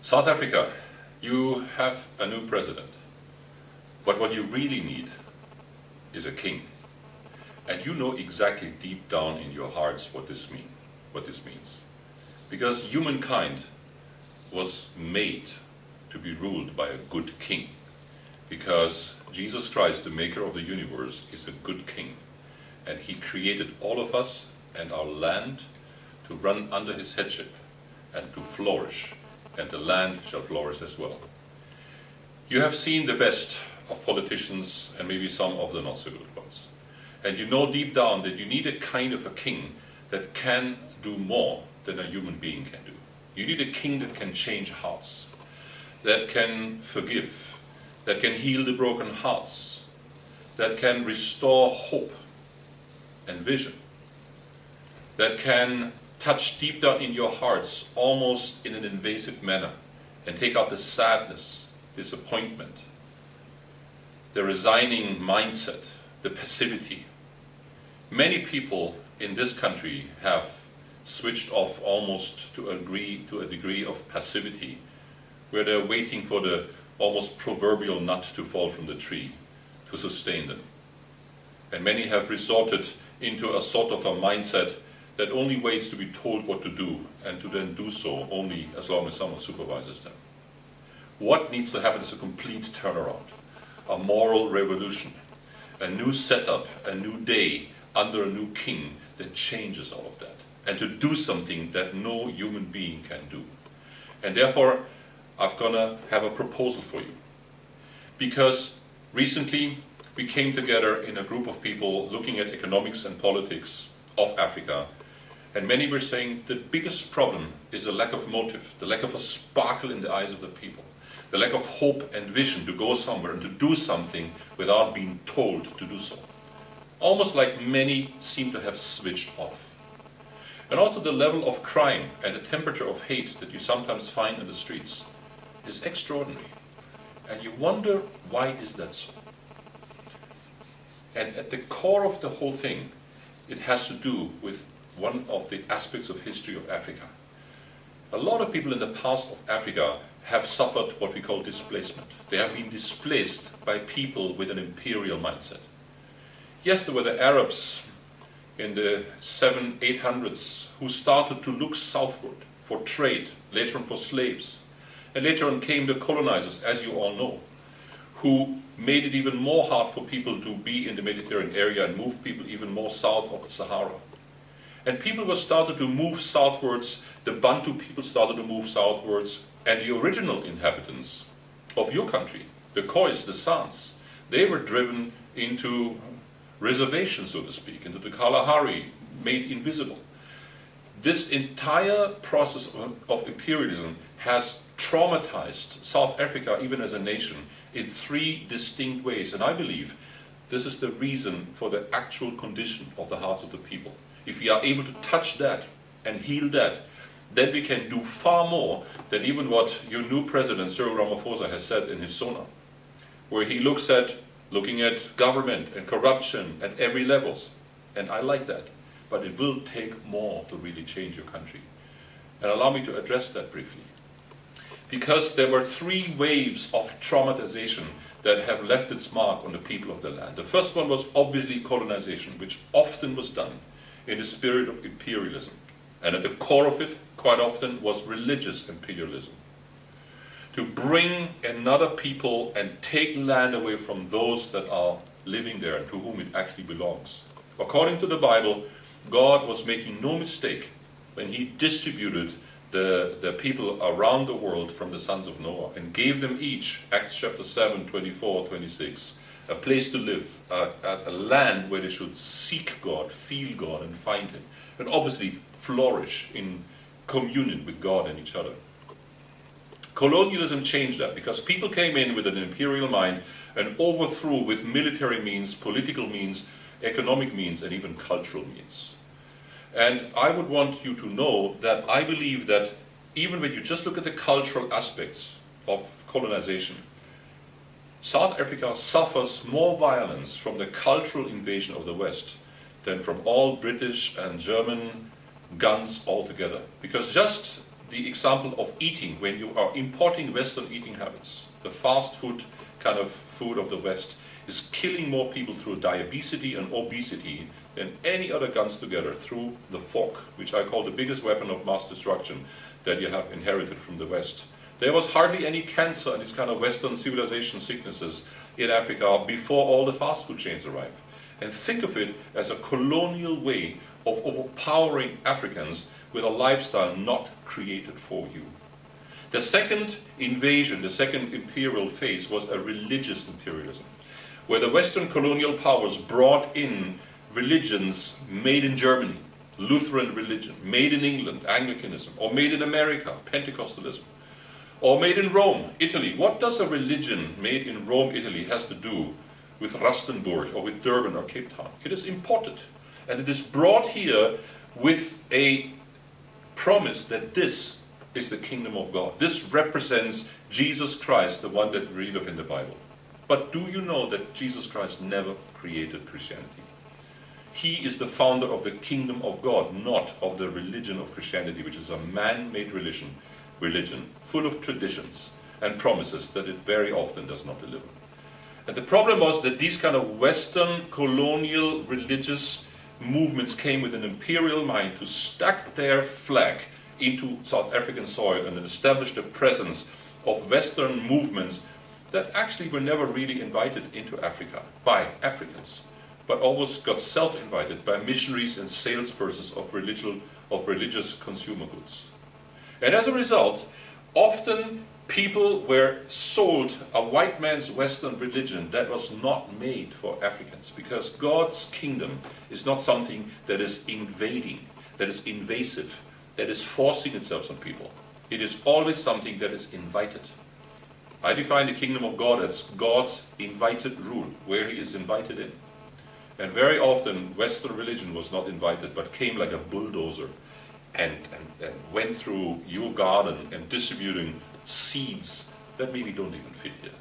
South Africa, you have a new president, but what you really need is a king. And you know exactly deep down in your hearts what this means. Because humankind was made to be ruled by a good king. Because Jesus Christ, the maker of the universe, is a good king. And he created all of us and our land to run under his headship and to flourish. And the land shall flourish as well. You have seen the best of politicians and maybe some of the not so good ones. And you know deep down that you need a kind of a king that can do more than a human being can do. You need a king that can change hearts, that can forgive, that can heal the broken hearts, that can restore hope and vision, that can touch deep down in your hearts almost in an invasive manner and take out the sadness, disappointment, the resigning mindset, the passivity. Many people in this country have switched off almost to a degree of passivity, where they're waiting for the almost proverbial nut to fall from the tree to sustain them. And many have resorted into a sort of a mindset that only waits to be told what to do and to then do so only as long as someone supervises them. What needs to happen is a complete turnaround, a moral revolution, a new setup, a new day under a new king that changes all of that, and to do something that no human being can do. And therefore, I'm gonna have a proposal for you. Because recently we came together in a group of people looking at economics and politics of Africa, and many were saying the biggest problem is the lack of motive, the lack of a sparkle in the eyes of the people, the lack of hope and vision to go somewhere and to do something without being told to do so. Almost like many seem to have switched off. And also the level of crime and the temperature of hate that you sometimes find in the streets is extraordinary. And you wonder, why is that so? And at the core of the whole thing, it has to do with one of the aspects of history of Africa. A lot of people in the past of Africa have suffered what we call displacement. They have been displaced by people with an imperial mindset. Yes, there were the Arabs in the 800s who started to look southward for trade, later on for slaves. And later on came the colonizers, as you all know, who made it even more hard for people to be in the Mediterranean area and move people even more south of the Sahara. And people were started to move southwards, the Bantu people started to move southwards, and the original inhabitants of your country, the Khois, the Sans, they were driven into reservations, so to speak, into the Kalahari, made invisible. This entire process of imperialism has traumatized South Africa, even as a nation, in three distinct ways. And I believe this is the reason for the actual condition of the hearts of the people. If we are able to touch that and heal that, then we can do far more than even what your new president, Cyril Ramaphosa, has said in his SONA, where he looking at government and corruption at every levels. And I like that. But it will take more to really change your country. And allow me to address that briefly. Because there were three waves of traumatization that have left its mark on the people of the land. The first one was obviously colonization, which often was done in the spirit of imperialism. And at the core of it, quite often, was religious imperialism. To bring another people and take land away from those that are living there and to whom it actually belongs. According to the Bible, God was making no mistake when he distributed the people around the world from the sons of Noah and gave them each, Acts chapter 7, 24, 26, a place to live, a land where they should seek God, feel God and find him, and obviously flourish in communion with God and each other. Colonialism changed that because people came in with an imperial mind and overthrew with military means, political means, economic means, and even cultural means. And I would want you to know that I believe that even when you just look at the cultural aspects of colonization, South Africa suffers more violence from the cultural invasion of the West than from all British and German guns altogether. Because just the example of eating, when you are importing Western eating habits. The fast food kind of food of the West is killing more people through diabetes and obesity than any other guns together, through the fork, which I call the biggest weapon of mass destruction that you have inherited from the West. There was hardly any cancer and these kind of Western civilization sicknesses in Africa before all the fast food chains arrived. And think of it as a colonial way of overpowering Africans with a lifestyle not created for you. The second invasion, the second imperial phase, was a religious imperialism, where the Western colonial powers brought in religions made in Germany, Lutheran religion, made in England, Anglicanism, or made in America, Pentecostalism, or made in Rome, Italy. What does a religion made in Rome, Italy has to do with Rustenburg or with Durban or Cape Town? It is imported, and it is brought here with a promise that this is the kingdom of God. This represents Jesus Christ, the one that we read of in the Bible. But do you know that Jesus Christ never created Christianity? He is the founder of the kingdom of God, not of the religion of Christianity, which is a man-made religion full of traditions and promises that it very often does not deliver. And the problem was that these kind of Western colonial religious movements came with an imperial mind to stack their flag into South African soil and establish the presence of Western movements that actually were never really invited into Africa by Africans, but always got self-invited by missionaries and salespersons of religious consumer goods. And as a result, often people were sold a white man's Western religion that was not made for Africans, because God's kingdom is not something that is invading, that is invasive, that is forcing itself on people. It is always something that is invited. I define the kingdom of God as God's invited rule, where he is invited in. And very often Western religion was not invited, but came like a bulldozer and went through your garden and distributing seeds that maybe don't even fit here.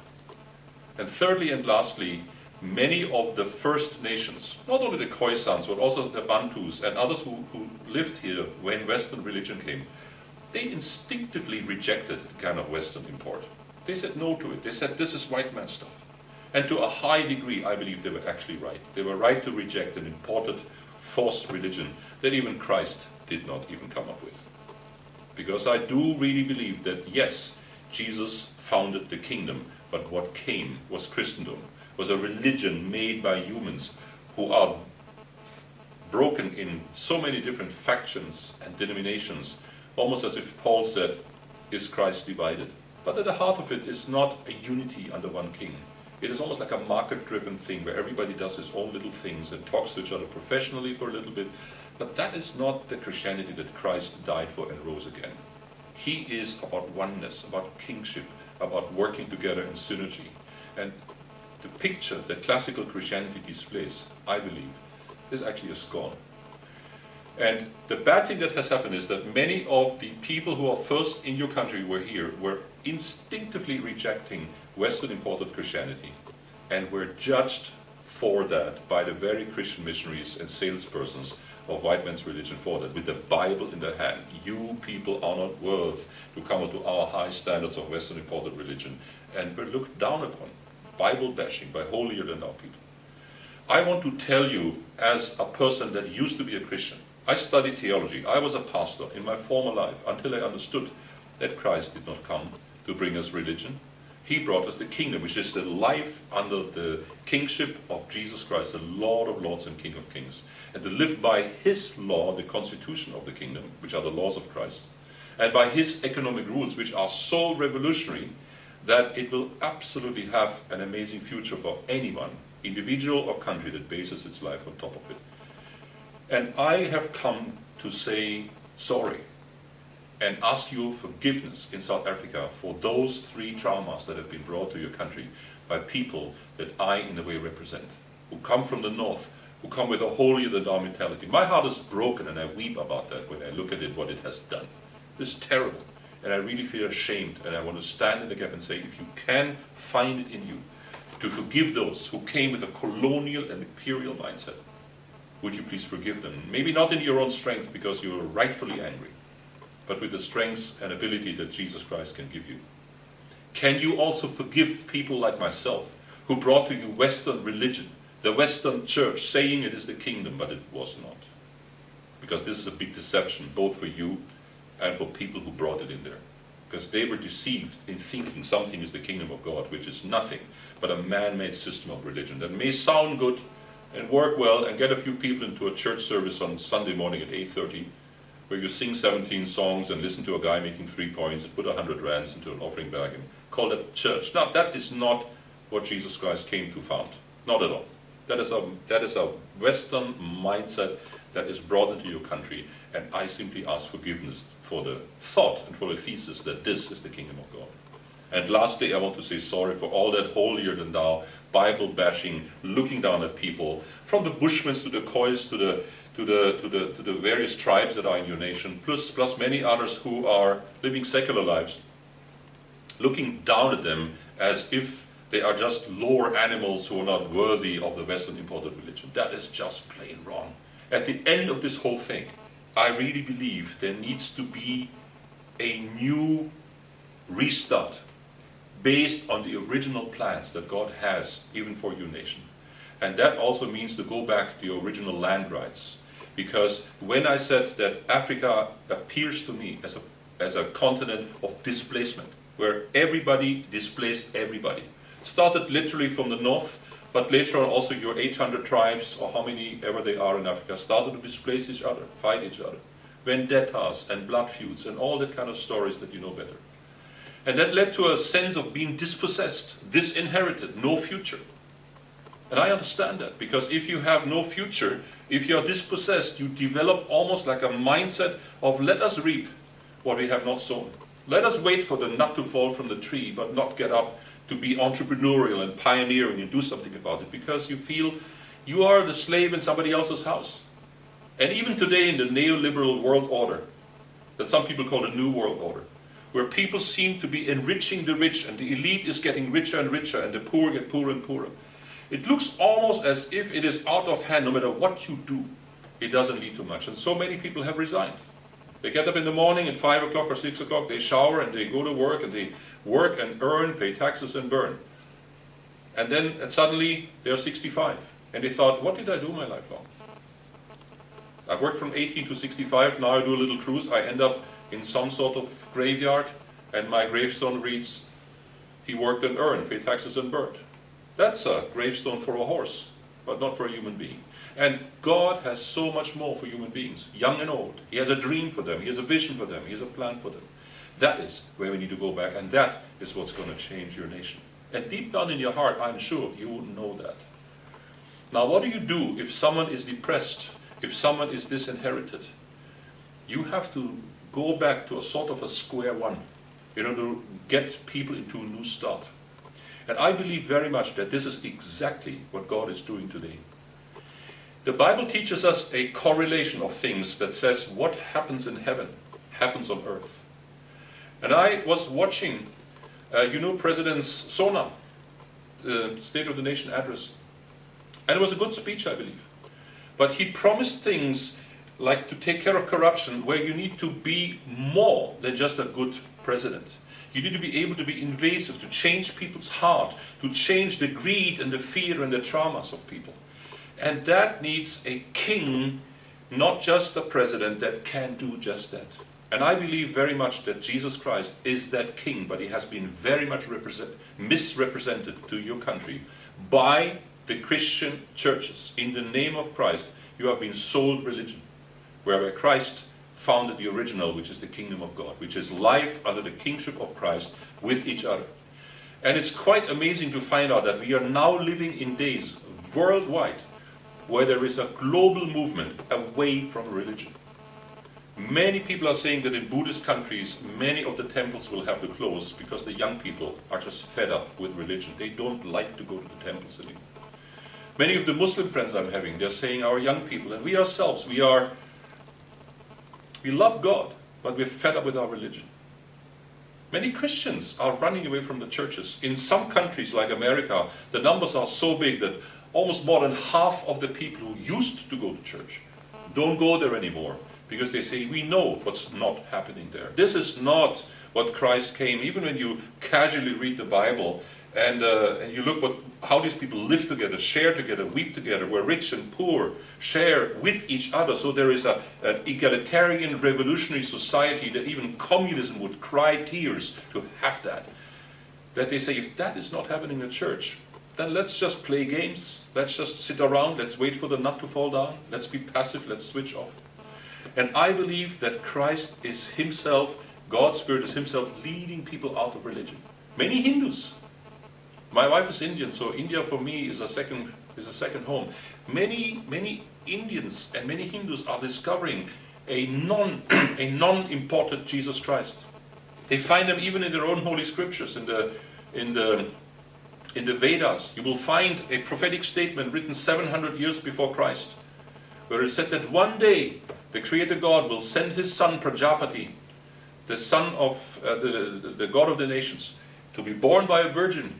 And thirdly and lastly, many of the First Nations, not only the Khoisans, but also the Bantus and others who lived here when Western religion came, they instinctively rejected the kind of Western import. They said no to it. They said this is white man stuff. And to a high degree, I believe they were actually right. They were right to reject an imported, forced religion that even Christ did not even come up with. Because I do really believe that, yes, Jesus founded the kingdom, but what came was Christendom, was a religion made by humans who are broken in so many different factions and denominations, almost as if Paul said, is Christ divided? But at the heart of it is not a unity under one king. It is almost like a market-driven thing where everybody does his own little things and talks to each other professionally for a little bit. But that is not the Christianity that Christ died for and rose again. He is about oneness, about kingship, about working together in synergy. And the picture that classical Christianity displays, I believe, is actually a scorn. And the bad thing that has happened is that many of the people who are first in your country were instinctively rejecting Western imported Christianity and were judged for that by the very Christian missionaries and salespersons of white man's religion for that, with the Bible in their hand. You people are not worth to come up to our high standards of Western imported religion, and were looked down upon, Bible bashing by holier than thou people. I want to tell you, as a person that used to be a Christian, I studied theology, I was a pastor in my former life until I understood that Christ did not come to bring us religion. He brought us the kingdom, which is the life under the kingship of Jesus Christ, the Lord of lords and King of kings. And to live by his law, the constitution of the kingdom, which are the laws of Christ, and by his economic rules, which are so revolutionary that it will absolutely have an amazing future for anyone, individual or country, that bases its life on top of it. And I have come to say sorry and ask you forgiveness in South Africa for those 3 traumas that have been brought to your country by people that I in a way represent, who come from the north, who come with a holier than thou mentality. My heart is broken and I weep about that when I look at it, what it has done. It's terrible, and I really feel ashamed, and I want to stand in the gap and say, if you can find it in you to forgive those who came with a colonial and imperial mindset, would you please forgive them? Maybe not in your own strength because you're rightfully angry, but with the strength and ability that Jesus Christ can give you? Can you also forgive people like myself, who brought to you Western religion, the Western church, saying it is the kingdom, but it was not? Because this is a big deception, both for you and for people who brought it in there. Because they were deceived in thinking something is the kingdom of God, which is nothing but a man-made system of religion that may sound good and work well and get a few people into a church service on Sunday morning at 8:30, where you sing 17 songs and listen to a guy making 3 points and put 100 rands into an offering bag and call it church. Now, that is not what Jesus Christ came to found. Not at all. That is a Western mindset that is brought into your country, and I simply ask forgiveness for the thought and for the thesis that this is the kingdom of God. And lastly, I want to say sorry for all that holier than thou, Bible bashing, looking down at people, from the Bushmans to the Khois to the various tribes that are in your nation, plus many others who are living secular lives, looking down at them as if they are just lower animals who are not worthy of the Western imported religion. That is just plain wrong. At the end of this whole thing, I really believe there needs to be a new restart based on the original plans that God has even for your nation. And that also means to go back to the original land rights. Because when I said that Africa appears to me as a continent of displacement, where everybody displaced everybody. It started literally from the north, but later on also your 800 tribes, or how many ever they are in Africa, started to displace each other, fight each other. Vendettas and blood feuds and all that kind of stories that you know better. And that led to a sense of being dispossessed, disinherited, no future. And I understand that, because if you have no future, if you are dispossessed, you develop almost like a mindset of let us reap what we have not sown. Let us wait for the nut to fall from the tree, but not get up to be entrepreneurial and pioneering and do something about it, because you feel you are the slave in somebody else's house. And even today in the neoliberal world order, that some people call the New World Order, where people seem to be enriching the rich and the elite is getting richer and richer and the poor get poorer and poorer. It looks almost as if it is out of hand. No matter what you do, it doesn't lead to much. And so many people have resigned. They get up in the morning at 5 o'clock or 6 o'clock, they shower and they go to work and they work and earn, pay taxes and burn. And then suddenly they're 65 and they thought, what did I do my life long? I worked from 18 to 65, now I do a little cruise, I end up in some sort of graveyard and my gravestone reads, he worked and earned, paid taxes and burned. That's a gravestone for a horse, but not for a human being. And God has so much more for human beings, young and old. He has a dream for them, He has a vision for them, He has a plan for them. That is where we need to go back, and that is what's going to change your nation. And deep down in your heart, I'm sure you wouldn't know that. Now, what do you do if someone is depressed, if someone is disinherited? You have to go back to a sort of a square one in order to get people into a new start. And I believe very much that this is exactly what God is doing today. The Bible teaches us a correlation of things that says what happens in heaven happens on earth. And I was watching, President SONA, the State of the Nation address. And it was a good speech, I believe. But he promised things like to take care of corruption, where you need to be more than just a good president. You need to be able to be invasive, to change people's heart, to change the greed and the fear and the traumas of people. And that needs a king, not just a president, that can do just that. And I believe very much that Jesus Christ is that king, but he has been very much misrepresented to your country by the Christian churches. In the name of Christ, you have been sold religion, whereby Christ founded the original, which is the kingdom of God, which is life under the kingship of Christ with each other. And it's quite amazing to find out that we are now living in days worldwide where there is a global movement away from religion. Many people are saying that in Buddhist countries, many of the temples will have to close because the young people are just fed up with religion. They don't like to go to the temples anymore. Many of the Muslim friends I'm having, they're saying our young people, and we ourselves, we love God, but we're fed up with our religion. Many Christians are running away from the churches. In some countries like America, the numbers are so big that almost more than half of the people who used to go to church don't go there anymore Because they say, we know what's not happening there. This is not what Christ came. Even when you casually read the Bible and you look how these people live together, share together, weep together, where rich and poor share with each other. So there is an egalitarian revolutionary society that even communism would cry tears to have that. That they say, if that is not happening in the church, then let's just play games. Let's just sit around. Let's wait for the nut to fall down. Let's be passive. Let's switch off. And I believe that Christ is himself, God's Spirit is himself leading people out of religion. Many Hindus. My wife is Indian, so India for me is a second home. Many Indians and many Hindus are discovering a non-imported Jesus Christ. They find them even in their own holy scriptures, in the Vedas. You will find a prophetic statement written 700 years before Christ, where it said that one day the Creator God will send his son Prajapati, the son of the God of the nations, to be born by a virgin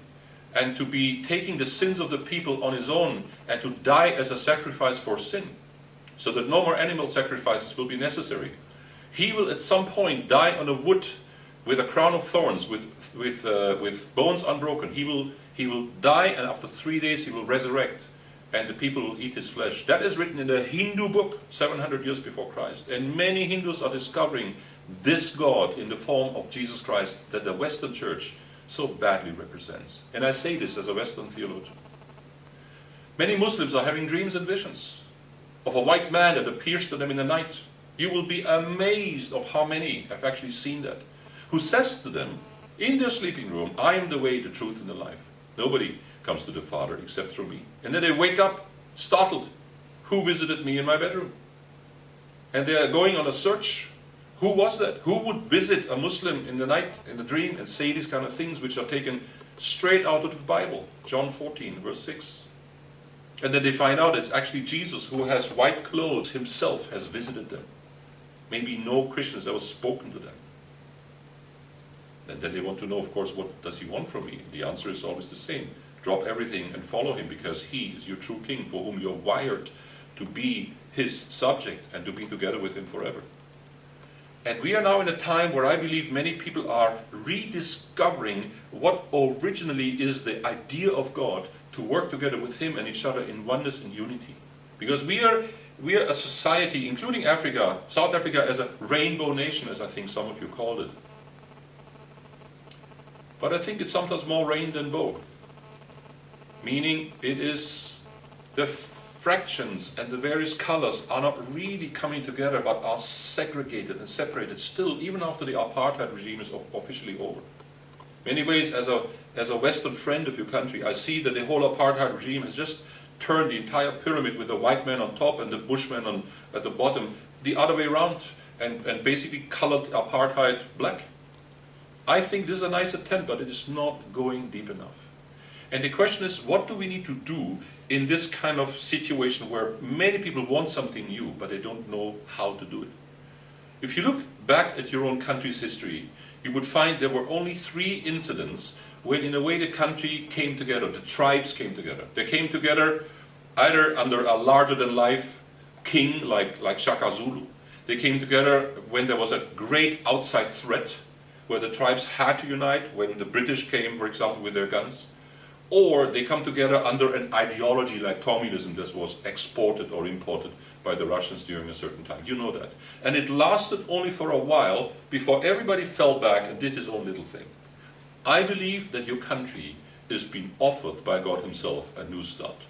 and to be taking the sins of the people on his own and to die as a sacrifice for sin, so that no more animal sacrifices will be necessary. He will at some point die on a wood with a crown of thorns, with bones unbroken. He will die, and after 3 days he will resurrect, and the people will eat his flesh. That is written in the Hindu book 700 years before Christ. And many Hindus are discovering this God in the form of Jesus Christ that the Western Church so badly represents. And I say this as a Western theologian. Many Muslims are having dreams and visions of a white man that appears to them in the night. You will be amazed of how many have actually seen that, who says to them in their sleeping room, I am the way, the truth, and the life. Nobody comes to the Father except through me. And then they wake up startled. Who visited me in my bedroom? And they are going on a search. Who was that? Who would visit a Muslim in the night, in the dream, and say these kind of things which are taken straight out of the Bible? John 14, verse 6. And then they find out it's actually Jesus, who has white clothes himself, has visited them. Maybe no Christians ever spoken to them. And then they want to know, of course, what does he want from me? The answer is always the same. Drop everything and follow him, because he is your true king, for whom you're wired to be his subject and to be together with him forever. And we are now in a time where I believe many people are rediscovering what originally is the idea of God, to work together with him and each other in oneness and unity. Because we are a society, including Africa, South Africa as a rainbow nation, as I think some of you called it. But I think it's sometimes more rain than bow. Meaning it is the fractions and the various colors are not really coming together, but are segregated and separated still, even after the apartheid regime is officially over. In many ways, as a Western friend of your country, I see that the whole apartheid regime has just turned the entire pyramid with the white man on top and the bushmen at the bottom the other way around, and basically colored apartheid black. I think this is a nice attempt, but it is not going deep enough. And the question is, what do we need to do in this kind of situation where many people want something new, but they don't know how to do it? If you look back at your own country's history, you would find there were only 3 incidents when, in a way, the country came together, the tribes came together. They came together either under a larger-than-life king like Shaka Zulu. They came together when there was a great outside threat, where the tribes had to unite, when the British came, for example, with their guns. Or they come together under an ideology like communism that was exported or imported by the Russians during a certain time. You know that. And it lasted only for a while before everybody fell back and did his own little thing. I believe that your country is being offered by God himself a new start.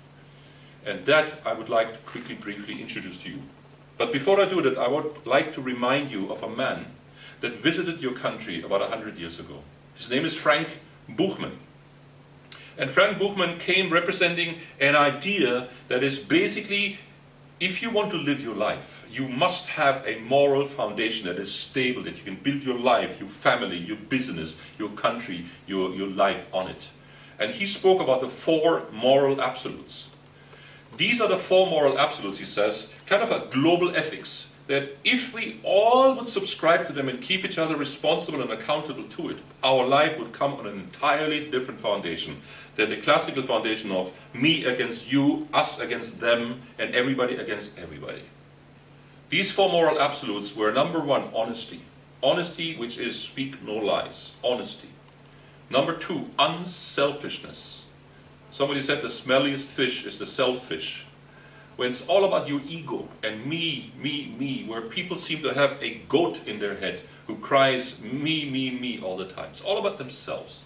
And that I would like to quickly, briefly introduce to you. But before I do that, I would like to remind you of a man that visited your country about 100 years ago. His name is Frank Buchmann. And Frank Buchmann came representing an idea that is basically, if you want to live your life, you must have a moral foundation that is stable, that you can build your life, your family, your business, your country, your life on it. And he spoke about the 4 moral absolutes. These are the 4 moral absolutes, he says, kind of a global ethics, that if we all would subscribe to them and keep each other responsible and accountable to it, our life would come on an entirely different foundation than the classical foundation of me against you, us against them, and everybody against everybody. These four moral absolutes were: number one, honesty. Honesty, which is speak no lies. Honesty. Number two, unselfishness. Somebody said the smelliest fish is the selfish. When it's all about your ego and me, where people seem to have a goat in their head who cries me all the time. It's all about themselves.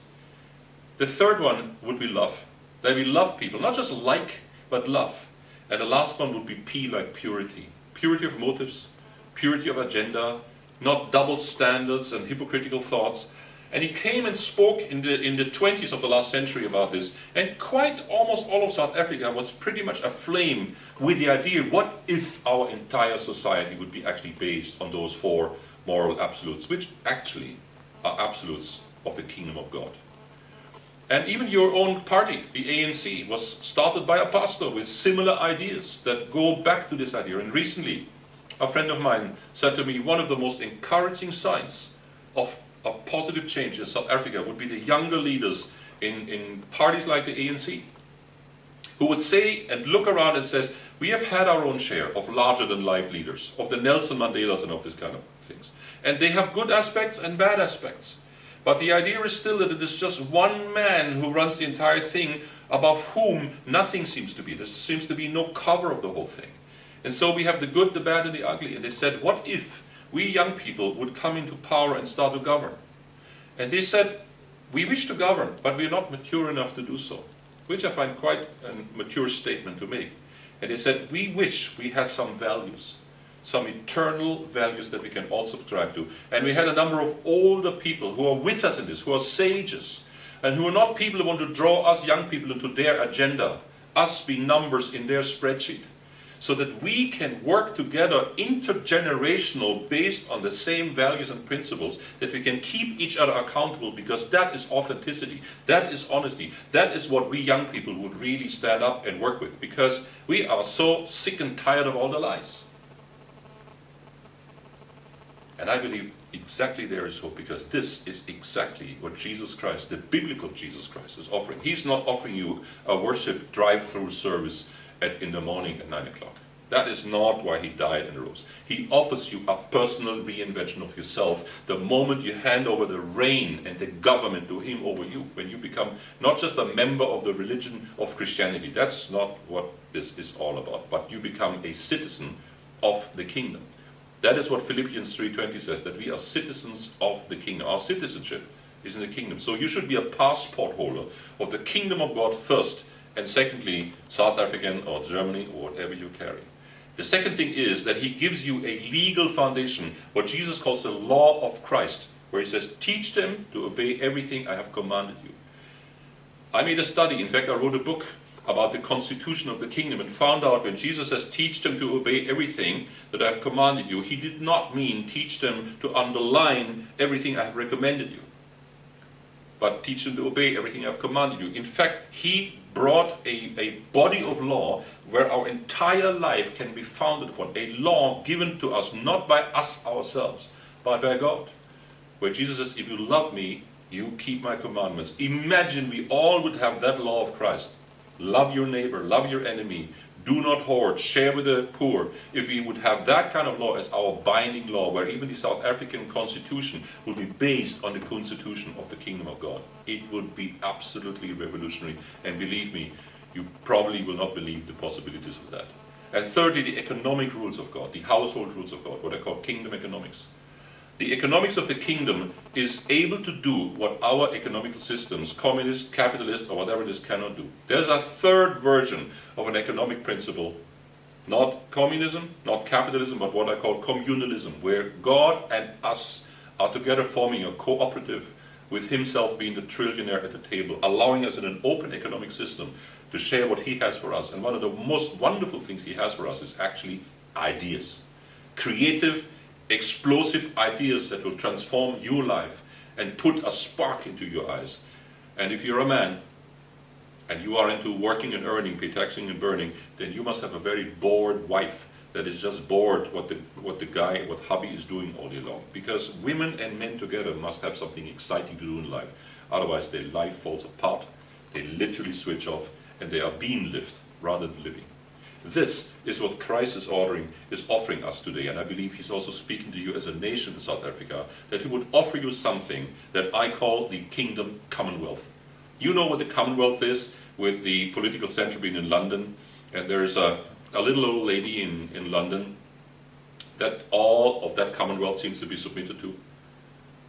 The third one would be love. That we love people, not just like, but love. And the last one would be P, like purity. Purity of motives, purity of agenda, not double standards and hypocritical thoughts. And he came and spoke in the 20s of the last century about this. And quite almost all of South Africa was pretty much aflame with the idea, what if our entire society would be actually based on those four moral absolutes, which actually are absolutes of the kingdom of God. And even your own party, the ANC, was started by a pastor with similar ideas that go back to this idea. And recently, a friend of mine said to me, one of the most encouraging signs of positive change in South Africa would be the younger leaders in parties like the ANC, who would say and look around and says, we have had our own share of larger-than-life leaders, of the Nelson Mandelas and of this kind of things. And they have good aspects and bad aspects. But the idea is still that it is just one man who runs the entire thing, above whom nothing seems to be. There seems to be no cover of the whole thing. And so we have the good, the bad, and the ugly. And they said, what if we young people would come into power and start to govern? And they said, we wish to govern, but we're not mature enough to do so. Which I find quite a mature statement to make. And they said, we wish we had some values. Some eternal values that we can all subscribe to. And we had a number of older people who are with us in this, who are sages, and who are not people who want to draw us young people into their agenda, us being numbers in their spreadsheet, so that we can work together intergenerational based on the same values and principles, that we can keep each other accountable, because that is authenticity, that is honesty, that is what we young people would really stand up and work with, because we are so sick and tired of all the lies. And I believe exactly there is hope, because this is exactly what Jesus Christ, the biblical Jesus Christ, is offering. He's not offering you a worship drive-through service in the morning at 9 o'clock. That is not why he died and rose. He offers you a personal reinvention of yourself the moment you hand over the reign and the government to him over you, when you become not just a member of the religion of Christianity. That's not what this is all about. But you become a citizen of the kingdom. That is what Philippians 3:20 says, that we are citizens of the kingdom. Our citizenship is in the kingdom. So you should be a passport holder of the kingdom of God first, and secondly, South African or Germany or whatever you carry. The second thing is that he gives you a legal foundation, what Jesus calls the law of Christ, where he says, teach them to obey everything I have commanded you. I made a study, in fact I wrote a book about the constitution of the kingdom, and found out when Jesus says teach them to obey everything that I have commanded you, he did not mean teach them to underline everything I have recommended you, but teach them to obey everything I have commanded you. In fact, he brought a body of law where our entire life can be founded upon, a law given to us not by us ourselves, but by God, where Jesus says, if you love me, you keep my commandments. Imagine we all would have that law of Christ. Love your neighbor, love your enemy, do not hoard, share with the poor. If we would have that kind of law as our binding law, where even the South African constitution would be based on the constitution of the kingdom of God, it would be absolutely revolutionary. And believe me, you probably will not believe the possibilities of that. And thirdly, the economic rules of God, the household rules of God, what I call kingdom economics. The economics of the kingdom is able to do what our economical systems, communist, capitalist, or whatever it is, cannot do. There's a third version of an economic principle, not communism, not capitalism, but what I call communalism, where God and us are together forming a cooperative, with himself being the trillionaire at the table, allowing us in an open economic system to share what he has for us. And one of the most wonderful things he has for us is actually ideas. Creative, explosive ideas that will transform your life and put a spark into your eyes. And if you're a man and you are into working and earning, pay taxing and burning, then you must have a very bored wife that is just bored what hubby is doing all day long. Because women and men together must have something exciting to do in life. Otherwise their life falls apart, they literally switch off, and they are being lived rather than living. This is what Christ is offering us today, and I believe he's also speaking to you as a nation in South Africa, that he would offer you something that I call the Kingdom Commonwealth. You know what the Commonwealth is, with the political centre being in London, and there's a little old lady in London that all of that Commonwealth seems to be submitted to.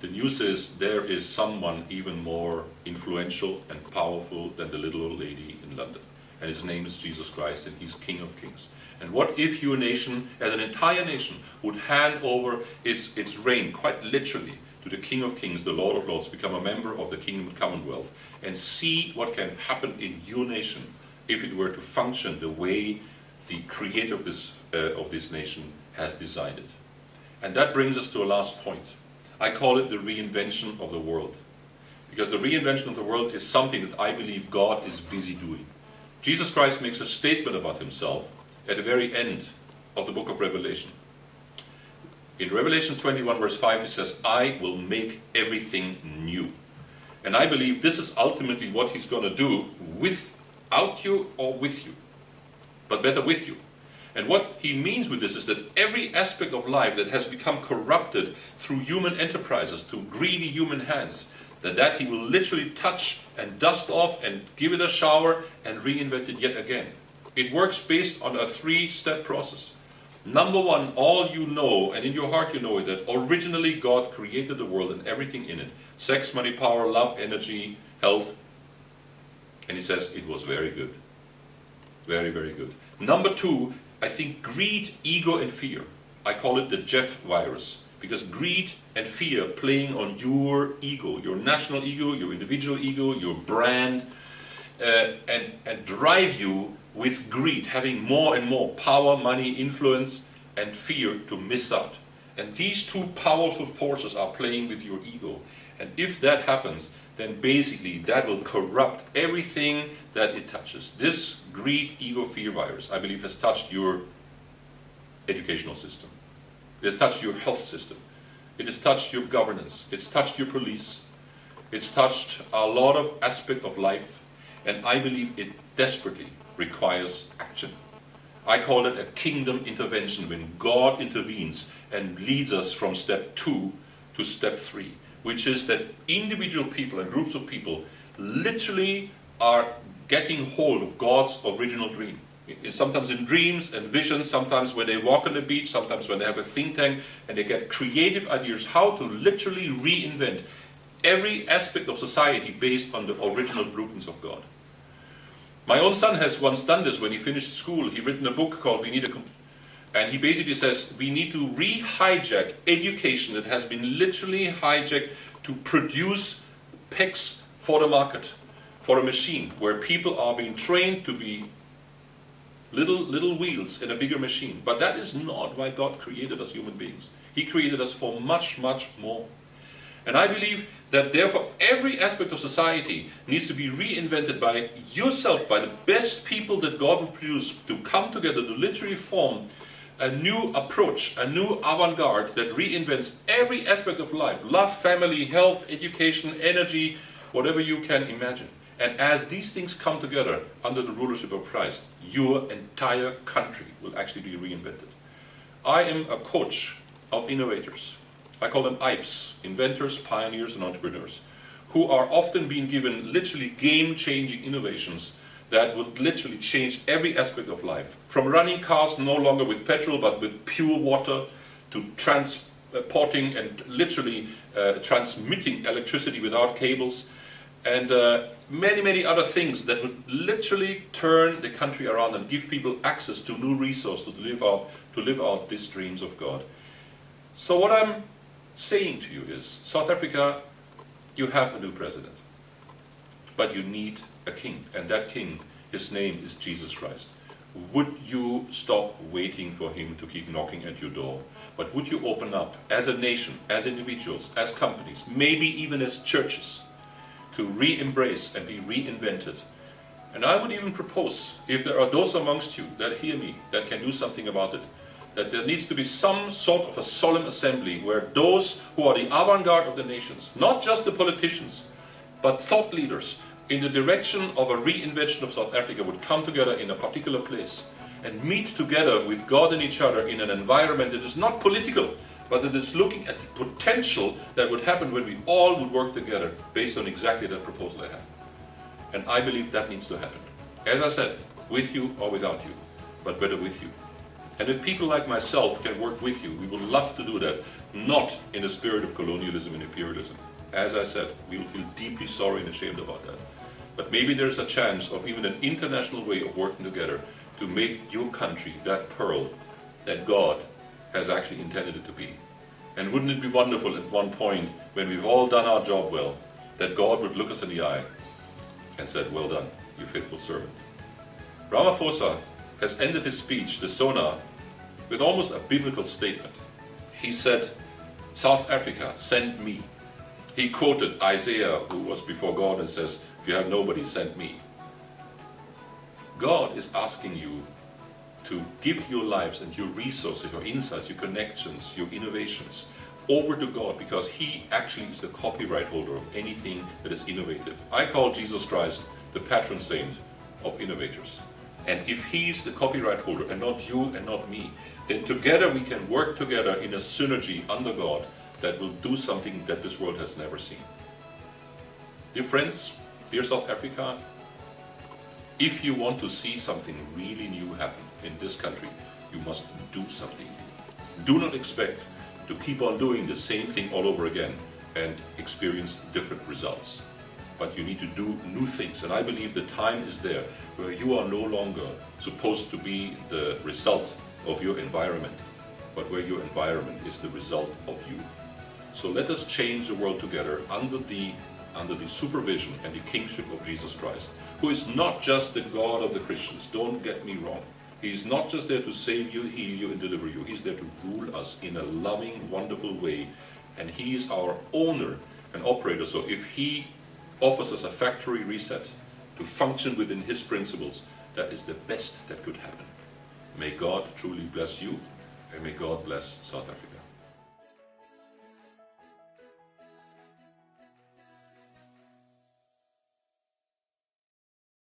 The news is there is someone even more influential and powerful than the little old lady in London. And his name is Jesus Christ, and he's King of Kings. And what if your nation, as an entire nation, would hand over its reign, quite literally, to the King of Kings, the Lord of Lords, become a member of the Kingdom Commonwealth, and see what can happen in your nation if it were to function the way the creator of this nation has designed it. And that brings us to a last point. I call it the reinvention of the world. Because the reinvention of the world is something that I believe God is busy doing. Jesus Christ makes a statement about himself at the very end of the book of Revelation. In Revelation 21 verse 5 he says, I will make everything new. And I believe this is ultimately what he's going to do without you or with you. But better with you. And what he means with this is that every aspect of life that has become corrupted through human enterprises, through greedy human hands, that he will literally touch and dust off and give it a shower and reinvent it yet again. It works based on a 3-step process. Number one, all you know, and in your heart you know it, that originally God created the world and everything in it. Sex, money, power, love, energy, health. And he says it was very good. Very, very good. Number two, I think greed, ego and fear. I call it the Jeff virus. Because greed and fear playing on your ego, your national ego, your individual ego, your brand, and drive you with greed, having more and more power, money, influence, and fear to miss out. And these two powerful forces are playing with your ego. And if that happens, then basically that will corrupt everything that it touches. This greed, ego, fear virus, I believe, has touched your educational system. It has touched your health system. It has touched your governance. It's touched your police. It's touched a lot of aspects of life. And I believe it desperately requires action. I call it a kingdom intervention, when God intervenes and leads us from step 2 to step 3, which is that individual people and groups of people literally are getting hold of God's original dream. Sometimes in dreams and visions, sometimes when they walk on the beach, sometimes when they have a think tank and they get creative ideas how to literally reinvent every aspect of society based on the original blueprints of God. My own son has once done this when he finished school. He written a book called and he basically says we need to re-hijack education that has been literally hijacked to produce pecs for the market, for a machine, where people are being trained to be little wheels in a bigger machine. But that is not why God created us human beings. He created us for much, much more. And I believe that therefore every aspect of society needs to be reinvented by yourself, by the best people that God will produce to come together to literally form a new approach, a new avant-garde that reinvents every aspect of life. Love, family, health, education, energy, whatever you can imagine. And as these things come together under the rulership of Christ, your entire country will actually be reinvented. I am a coach of innovators. I call them IPEs, inventors, pioneers, and entrepreneurs, who are often being given literally game-changing innovations that would literally change every aspect of life. From running cars no longer with petrol but with pure water, to transporting and literally transmitting electricity without cables, and many, many other things that would literally turn the country around and give people access to new resources to live out these dreams of God. So what I'm saying to you is, South Africa, you have a new president, but you need a king, and that king, his name is Jesus Christ. Would you stop waiting for him to keep knocking at your door? But would you open up as a nation, as individuals, as companies, maybe even as churches, to re-embrace and be reinvented? And I would even propose, if there are those amongst you that hear me, that can do something about it, that there needs to be some sort of a solemn assembly where those who are the avant-garde of the nations, not just the politicians, but thought leaders in the direction of a reinvention of South Africa, would come together in a particular place and meet together with God and each other in an environment that is not political, but that is looking at the potential that would happen when we all would work together based on exactly that proposal I have. And I believe that needs to happen. As I said, with you or without you, but better with you. And if people like myself can work with you, we would love to do that, not in the spirit of colonialism and imperialism. As I said, we will feel deeply sorry and ashamed about that. But maybe there's a chance of even an international way of working together to make your country that pearl that God has actually intended it to be. And wouldn't it be wonderful at one point, when we've all done our job well, that God would look us in the eye and said, well done, you faithful servant. Ramaphosa has ended his speech, the SONA, with almost a biblical statement. He said, South Africa, send me. He quoted Isaiah, who was before God, and says, if you have nobody, send me. God is asking you to give your lives and your resources, your insights, your connections, your innovations over to God, because He actually is the copyright holder of anything that is innovative. I call Jesus Christ the patron saint of innovators. And if He's the copyright holder and not you and not me, then together we can work together in a synergy under God that will do something that this world has never seen. Dear friends, dear South Africa, if you want to see something really new happen in this country, you must do something new. Do not expect to keep on doing the same thing all over again and experience different results. But you need to do new things, and I believe the time is there where you are no longer supposed to be the result of your environment, but where your environment is the result of you. So let us change the world together under the supervision and the kingship of Jesus Christ, who is not just the God of the Christians. Don't get me wrong. He's not just there to save you, heal you, and deliver you. He's there to rule us in a loving, wonderful way, and He is our owner and operator. So if He offers us a factory reset to function within His principles, that is the best that could happen. May God truly bless you, and may God bless South Africa.